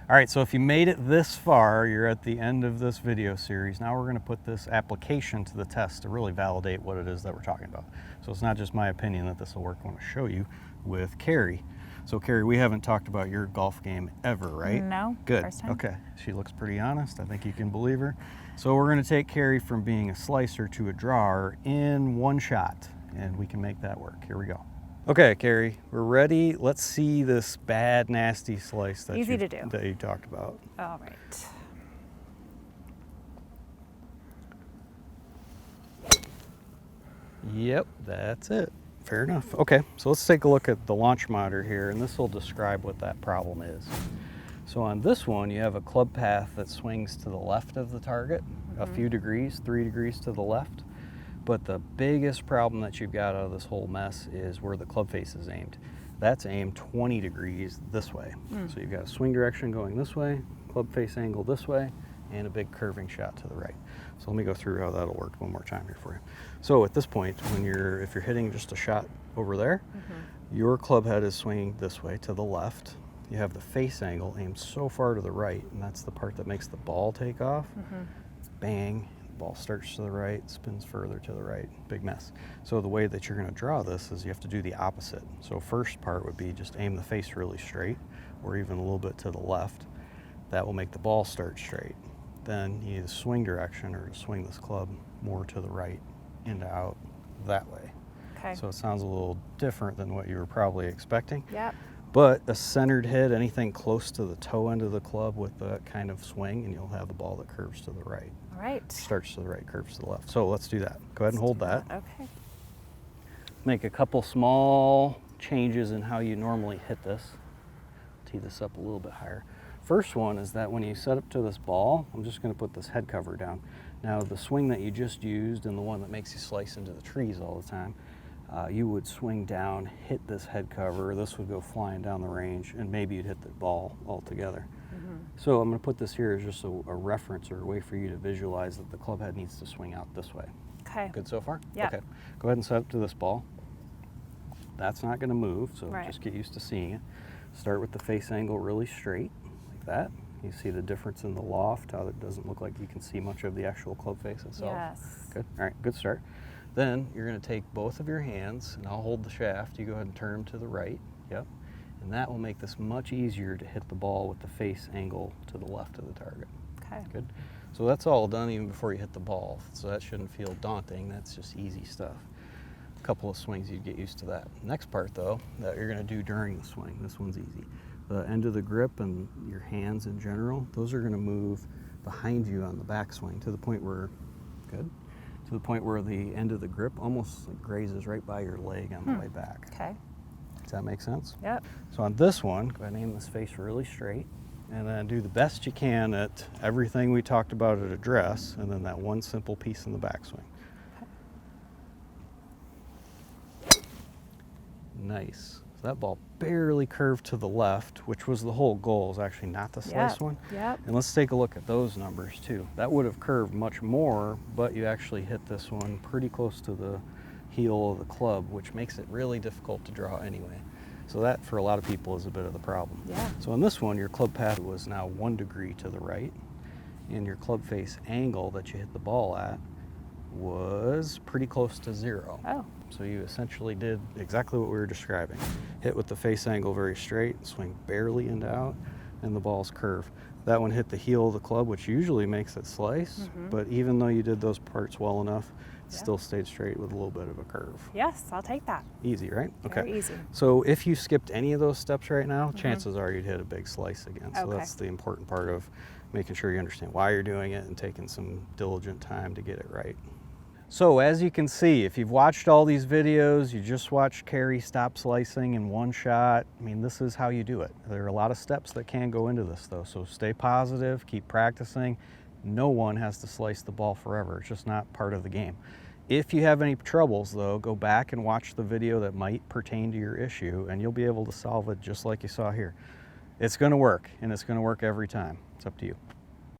All right, so if you made it this far, you're at the end of this video series. Now we're gonna put this application to the test to really validate what it is that we're talking about. So it's not just my opinion that this will work. I wanna show you with Carrie. So Carrie, we haven't talked about your golf game ever, right? No, good. First time. Okay, she looks pretty honest. I think you can believe her. So we're gonna take Carrie from being a slicer to a drawer in one shot, and we can make that work. Here we go. Okay, Carrie, we're ready. Let's see this bad, nasty slice that you talked about. All right. Yep, that's it. Fair enough. Okay, so let's take a look at the launch monitor here, and this will describe what that problem is. So on this one, you have a club path that swings to the left of the target, a few degrees, 3 degrees to the left. But the biggest problem that you've got out of this whole mess is where the club face is aimed. That's aimed 20 degrees this way. So you've got a swing direction going this way, club face angle this way, and a big curving shot to the right. So let me go through how that'll work one more time here for you. So at this point, if you're hitting just a shot over there, your club head is swinging this way to the left. You have the face angle aimed so far to the right, and that's the part that makes the ball take off. Bang. Ball starts to the right, spins further to the right, big mess. So the way that you're going to draw this is you have to do the opposite. So first part would be just aim the face really straight, or even a little bit to the left. That will make the ball start straight. Then you need a swing direction, or to swing this club more to the right, into out, that way. Okay. So it sounds a little different than what you were probably expecting. Yep. But a centered hit, anything close to the toe end of the club with that kind of swing, and you'll have the ball that curves to the right. All right. Starts to the right, curves to the left. So let's do that. Go ahead and hold that. Okay. Make a couple small changes in how you normally hit this. Tee this up a little bit higher. First one is that when you set up to this ball, I'm just going to put this head cover down. Now the swing that you just used and the one that makes you slice into the trees all the time, you would swing down, hit this head cover, this would go flying down the range, and maybe you'd hit the ball altogether. So I'm going to put this here as just a reference or a way for you to visualize that the club head needs to swing out this way. Okay. Good so far? Yeah. Okay. Go ahead and set up to this ball. That's not going to move, so Right. just get used to seeing it. Start with the face angle really straight, like that. You see the difference in the loft, how it doesn't look like you can see much of the actual club face itself. Yes. Good. All right, good start. Then you're going to take both of your hands, and I'll hold the shaft. You go ahead and turn them to the right. Yep. And that will make this much easier to hit the ball with the face angle to the left of the target. Okay. Good. So that's all done even before you hit the ball. So that shouldn't feel daunting. That's just easy stuff. A couple of swings, you'd get used to that. Next part though, that you're going to do during the swing, this one's easy. The end of the grip and your hands in general, those are going to move behind you on the backswing to the point where, good, to the point where the end of the grip almost like grazes right by your leg on the way back. Okay. Does that make sense? Yep. So on this one, go ahead and aim this face really straight, and then do the best you can at everything we talked about at address, and then that one simple piece in the backswing. Okay. Nice. So that ball barely curved to the left, which was the whole goal, is actually not to slice one. Yep. And let's take a look at those numbers too. That would have curved much more, but you actually hit this one pretty close to the heel of the club, which makes it really difficult to draw anyway. So that, for a lot of people, is a bit of the problem. Yeah. So on this one, your club path was now 1 degree to the right, and your club face angle that you hit the ball at was pretty close to 0. Oh. So you essentially did exactly what we were describing. Hit with the face angle very straight, swing barely into out, and the ball's curve. That one hit the heel of the club, which usually makes it slice, but even though you did those parts well enough, it still stayed straight with a little bit of a curve. Yes, I'll take that. Easy, right? Okay. Very easy. So if you skipped any of those steps right now, chances are you'd hit a big slice again. So Okay. that's the important part of making sure you understand why you're doing it and taking some diligent time to get it right. So as you can see, if you've watched all these videos, you just watched Carrie stop slicing in one shot, I mean, this is how you do it. There are a lot of steps that can go into this though, so stay positive, keep practicing. No one has to slice the ball forever. It's just not part of the game. If you have any troubles though, go back and watch the video that might pertain to your issue and you'll be able to solve it just like you saw here. It's gonna work, and it's gonna work every time. It's up to you.